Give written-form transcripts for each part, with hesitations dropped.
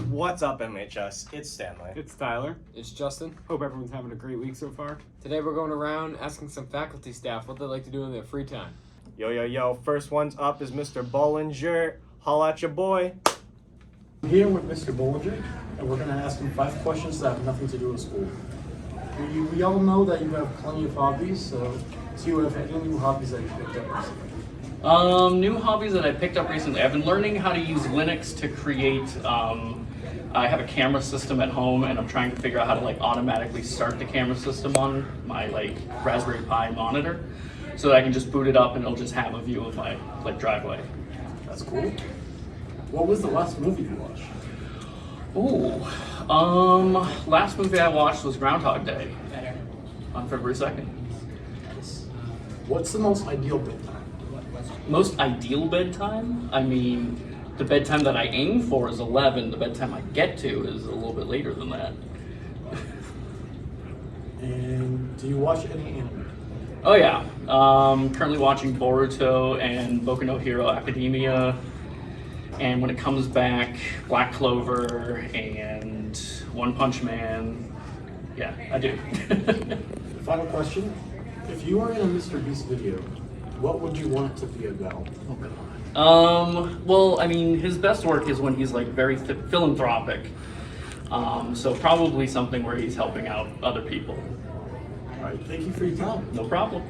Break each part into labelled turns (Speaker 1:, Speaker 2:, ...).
Speaker 1: What's up, MHS? It's Stanley.
Speaker 2: It's Tyler.
Speaker 3: It's Justin.
Speaker 2: Hope everyone's having a great week so far.
Speaker 3: Today we're going around asking some faculty staff what they like to do in their free time.
Speaker 1: Yo. First one's up is Mr. Bollinger. Holla at your boy.
Speaker 4: I'm here with Mr. Bollinger, and we're going to ask him 5 questions that have nothing to do with school. We all know that you have plenty of hobbies, so do you have any new hobbies that you picked up recently?
Speaker 5: New hobbies that I picked up recently. I've been learning how to use Linux to create. I have a camera system at home, and I'm trying to figure out how to automatically start the camera system on my Raspberry Pi monitor, so that I can just boot it up and it'll just have a view of my driveway.
Speaker 4: That's cool. What was the last movie you watched?
Speaker 5: Last movie I watched was Groundhog Day on February 2nd.
Speaker 4: What's the most ideal bedtime?
Speaker 5: Most ideal bedtime? I mean, the bedtime that I aim for is 11. The bedtime I get to is a little bit later than that.
Speaker 4: And do you watch any anime?
Speaker 5: Oh yeah. Currently watching Boruto and Boku no Hero Academia. And when it comes back, Black Clover and One Punch Man. Yeah, I do.
Speaker 4: Final question. If you were in a Mr. Beast video, what would you want it to be about?
Speaker 5: Oh god. Well, I mean, his best work is when he's very philanthropic. So probably something where he's helping out other people.
Speaker 4: All right, thank you for your time.
Speaker 5: No problem.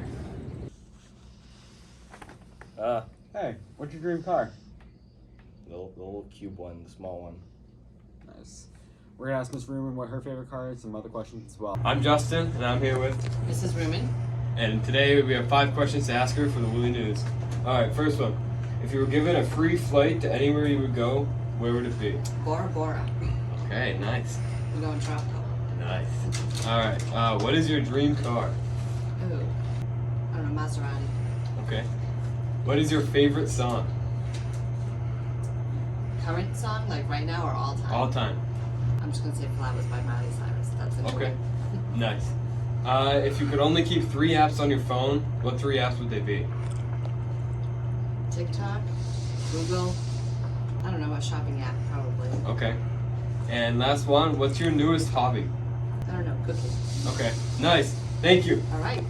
Speaker 2: Hey, what's your dream car?
Speaker 1: The little cube one, the small one.
Speaker 2: Nice. We're gonna ask Miss Ruman what her favorite car is, some other questions as well.
Speaker 6: I'm Justin, and I'm here with
Speaker 7: Mrs. Ruman.
Speaker 6: And today we have 5 questions to ask her for the Woolie News. Alright, first one. If you were given a free flight to anywhere you would go, where would it be?
Speaker 7: Bora Bora.
Speaker 6: Okay, nice.
Speaker 7: We're going tropical.
Speaker 6: Nice. Alright, what is your dream car?
Speaker 7: Ooh. I don't know, Maserati.
Speaker 6: Okay. What is your favorite song?
Speaker 7: Current song, like right now or all time?
Speaker 6: All time.
Speaker 7: I'm just gonna say Flowers by Miley Cyrus. That's it.
Speaker 6: Okay. Nice. If you could only keep 3 apps on your phone, what 3 apps would they be?
Speaker 7: TikTok, Google, I don't know, a shopping app probably.
Speaker 6: Okay. And last one, what's your newest hobby?
Speaker 7: I don't know, cooking.
Speaker 6: Okay. Nice. Thank you.
Speaker 7: All right.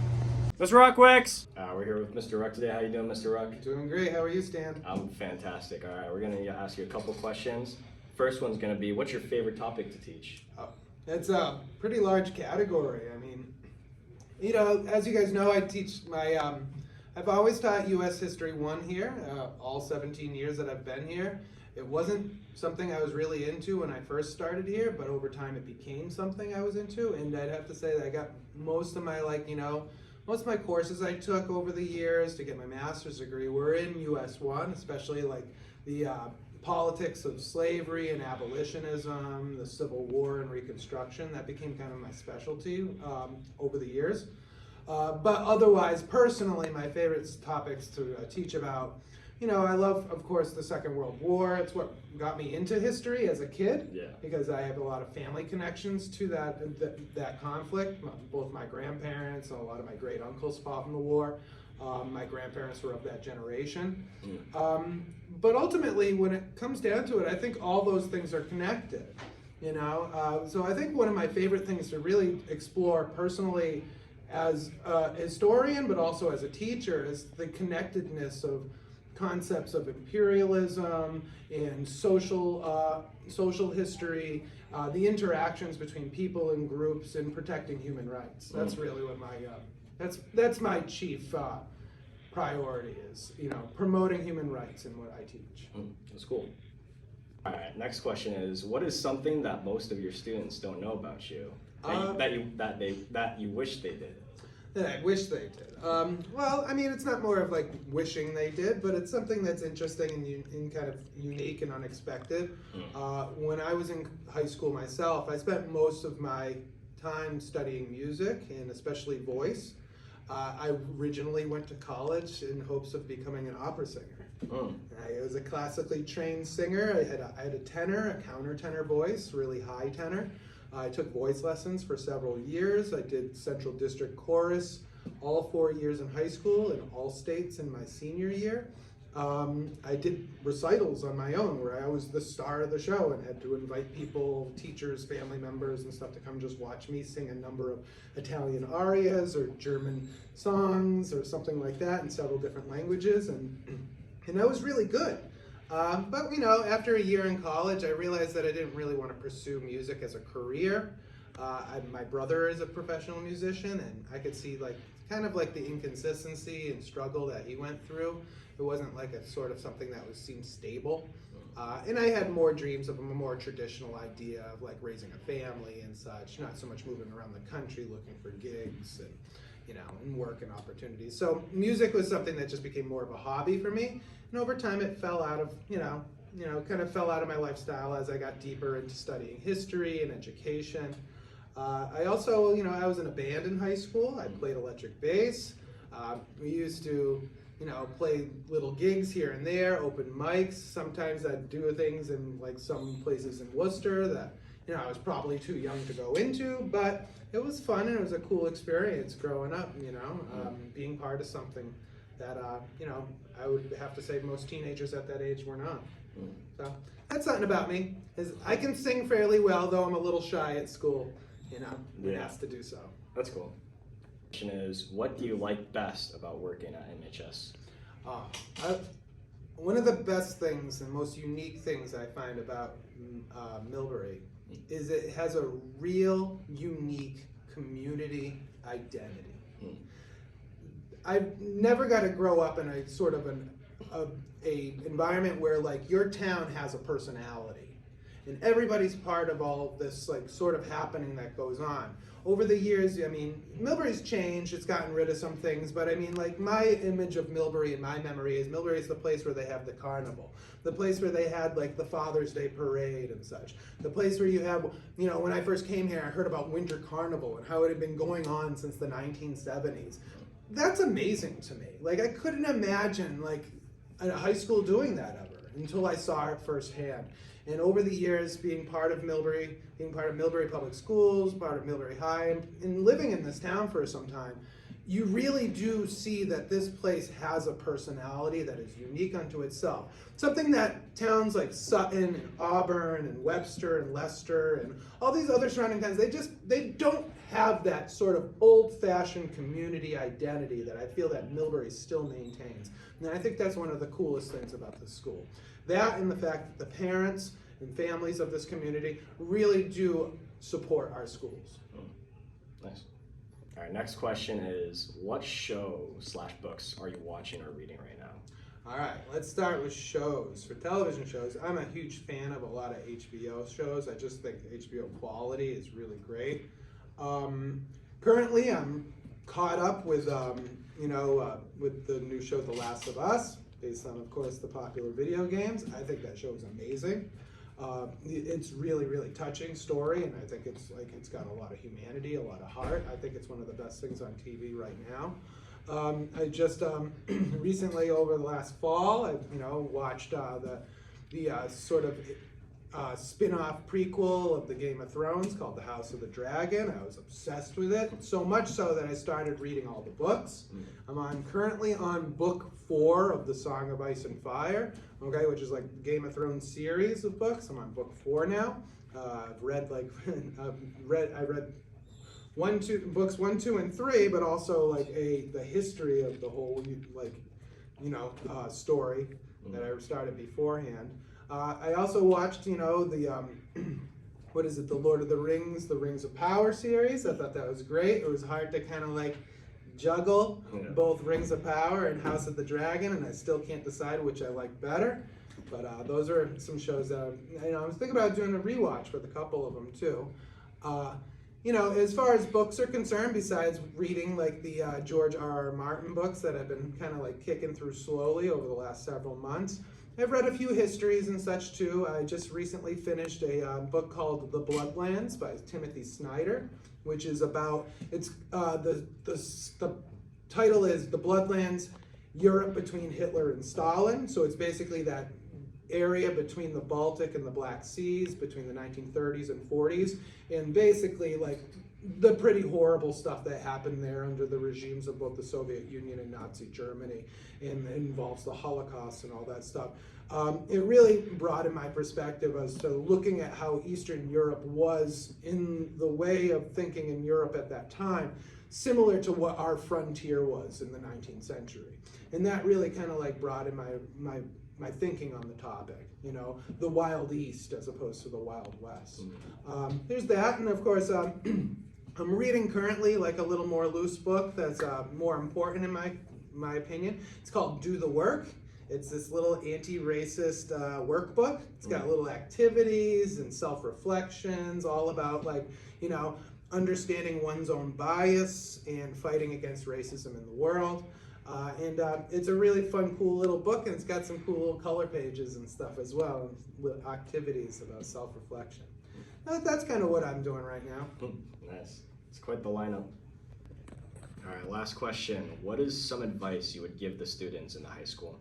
Speaker 1: Mr. Rockwicks! We're here with Mr. Ruck today. How you doing, Mr. Ruck?
Speaker 8: Doing great. How are you, Stan?
Speaker 1: I'm fantastic. All right, we're going to ask you a couple questions. First one's going to be, what's your favorite topic to teach?
Speaker 8: That's a pretty large category. I mean, as you guys know, I teach I've always taught U.S. History 1 here, all 17 years that I've been here. It wasn't something I was really into when I first started here, but over time it became something I was into, and I'd have to say that I got most of my, most of my courses I took over the years to get my master's degree were in US 1, especially the politics of slavery and abolitionism, the Civil War and Reconstruction. That became kind of my specialty over the years. But otherwise, personally, my favorite topics to teach about, I love, of course, the Second World War. It's what got me into history as a kid, because I have a lot of family connections to that conflict. Both my grandparents and a lot of my great uncles fought in the war. My grandparents were of that generation. But ultimately, when it comes down to it, I think all those things are connected. So I think one of my favorite things to really explore personally as a historian, but also as a teacher, is the connectedness of concepts of imperialism and social history, the interactions between people and groups, and protecting human rights. That's really what that's my chief priority is, promoting human rights in what I teach.
Speaker 1: That's cool. All right, next question is, what is something that most of your students don't know about you that you wish they did?
Speaker 8: That I wish they did. Well, I mean, it's not more of wishing they did, but it's something that's interesting and kind of unique and unexpected. When I was in high school myself, I spent most of my time studying music, and especially voice. I originally went to college in hopes of becoming an opera singer. I was a classically trained singer. I had a tenor, a countertenor voice, really high tenor. I took voice lessons for several years. I did Central District Chorus all 4 years in high school and all states in my senior year. I did recitals on my own where I was the star of the show and had to invite people, teachers, family members and stuff to come just watch me sing a number of Italian arias or German songs or something like that in several different languages, and that was really good. But you know, after a year in college, I realized that I didn't really want to pursue music as a career. My brother is a professional musician, and I could see kind of the inconsistency and struggle that he went through. It wasn't like a sort of something that seemed stable. And I had more dreams of a more traditional idea of raising a family and such, not so much moving around the country looking for gigs and and work and opportunities. So music was something that just became more of a hobby for me. And over time it fell out of, kind of fell out of my lifestyle as I got deeper into studying history and education. I also, I was in a band in high school. I played electric bass. We used to, play little gigs here and there, open mics. Sometimes I'd do things in some places in Worcester that, I was probably too young to go into, but it was fun and it was a cool experience growing up, being part of something that, I would have to say most teenagers at that age were not. So that's something about me, is I can sing fairly well, though I'm a little shy at school, when asked to do so.
Speaker 1: That's cool. Question is, what do you like best about working at MHS?
Speaker 8: One of the best things and most unique things I find about Millbury is it has a real unique community identity. I've never got to grow up in a sort of a environment where your town has a personality and everybody's part of all of this sort of happening that goes on. Over the years, I mean, Millbury's changed, it's gotten rid of some things, but I mean, my image of Millbury in my memory is Millbury is the place where they have the carnival, the place where they had the Father's Day parade and such, the place where you have, when I first came here, I heard about Winter Carnival and how it had been going on since the 1970s. That's amazing to me. I couldn't imagine a high school doing that ever until I saw it firsthand. And over the years, being part of Millbury, being part of Millbury Public Schools, part of Millbury High, and living in this town for some time, you really do see that this place has a personality that is unique unto itself. Something that towns like Sutton and Auburn and Webster and Leicester and all these other surrounding towns, they don't have that sort of old-fashioned community identity that I feel that Millbury still maintains. And I think that's one of the coolest things about this school. That and the fact that the parents and families of this community really do support our schools.
Speaker 1: Nice. All right, next question is, what show/books are you watching or reading right now?
Speaker 8: All right, let's start with shows. For television shows, I'm a huge fan of a lot of HBO shows. I just think HBO quality is really great. Currently, I'm caught up with, with the new show The Last of Us, based on, of course, the popular video games. I think that show is amazing. It's really, really touching story, and I think it's got a lot of humanity, a lot of heart. I think it's one of the best things on TV right now. I just recently, over the last fall, I watched the sort of spin-off prequel of the Game of Thrones called The House of the Dragon. I was obsessed with it, so much so that I started reading all the books. I'm currently on book 4 of the Song of Ice and Fire, okay, which is the Game of Thrones series of books. I'm on book 4 now. I've read I read books 1, 2, and 3, but also the history of the whole story that I started beforehand. I also watched, the what is it, the Lord of the Rings of Power series. I thought that was great. It was hard to kind of juggle both Rings of Power and House of the Dragon, and I still can't decide which I like better. But those are some shows that I was thinking about doing a rewatch with a couple of them too. As far as books are concerned, besides reading the George R.R. Martin books that I've been kind of kicking through slowly over the last several months, I've read a few histories and such too. I just recently finished a book called The Bloodlands by Timothy Snyder, which is about, the title is The Bloodlands, Europe Between Hitler and Stalin. So it's basically that area between the Baltic and the Black Seas between the 1930s and 40s, and basically like the pretty horrible stuff that happened there under the regimes of both the Soviet Union and Nazi Germany, and it involves the Holocaust and all that stuff. It really broadened my perspective as to looking at how Eastern Europe was in the way of thinking in Europe at that time, similar to what our frontier was in the 19th century. And that really kind of like broadened my thinking on the topic, you know, the Wild East as opposed to the Wild West. There's that, and of course, I'm reading currently like a little more loose book that's more important in my opinion. It's called Do the Work. It's this little anti-racist workbook. It's got little activities and self-reflections, all about like, you know, understanding one's own bias and fighting against racism in the world. And it's a really fun, cool little book, and it's got some cool little color pages and stuff as well, and activities about self-reflection. That's kind of what I'm doing right now.
Speaker 1: Nice. It's quite the lineup. All right, last question. What is some advice you would give the students in the high school?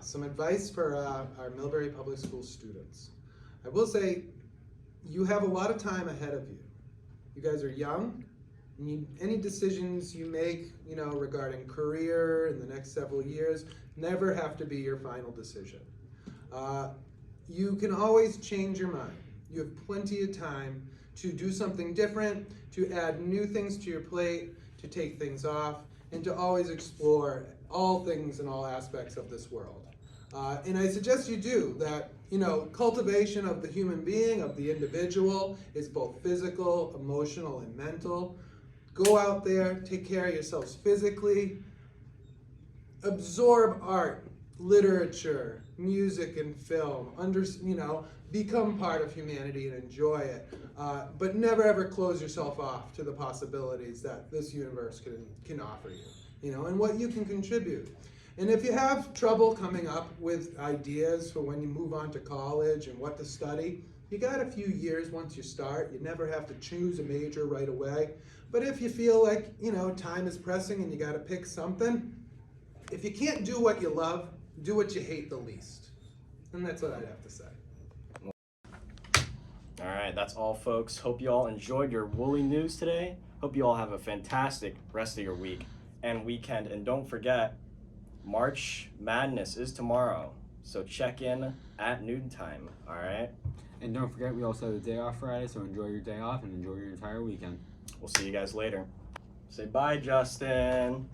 Speaker 8: Some advice for our Millbury Public School students. I will say, you have a lot of time ahead of you. You guys are young. Any decisions you make, you know, regarding career in the next several years, never have to be your final decision. You can always change your mind. You have plenty of time to do something different, to add new things to your plate, to take things off, and to always explore all things and all aspects of this world. And I suggest you do that. You know, cultivation of the human being, of the individual, is both physical, emotional, and mental. Go out there, take care of yourselves physically, absorb art, literature, music, and film. You know, become part of humanity and enjoy it. But never ever close yourself off to the possibilities that this universe can offer you. You know, and what you can contribute. And if you have trouble coming up with ideas for when you move on to college and what to study, you got a few years once you start. You never have to choose a major right away. But if you feel like, you know, time is pressing and you got to pick something, if you can't do what you love, do what you hate the least. And that's what I'd have to say.
Speaker 1: All right, that's all, folks. Hope you all enjoyed your Woolie news today. Hope you all have a fantastic rest of your week and weekend. And don't forget, March Madness is tomorrow. So check in at noontime, all right?
Speaker 2: And don't forget, we also have the day off Friday, so enjoy your day off and enjoy your entire weekend.
Speaker 1: We'll see you guys later. Say bye, Justin.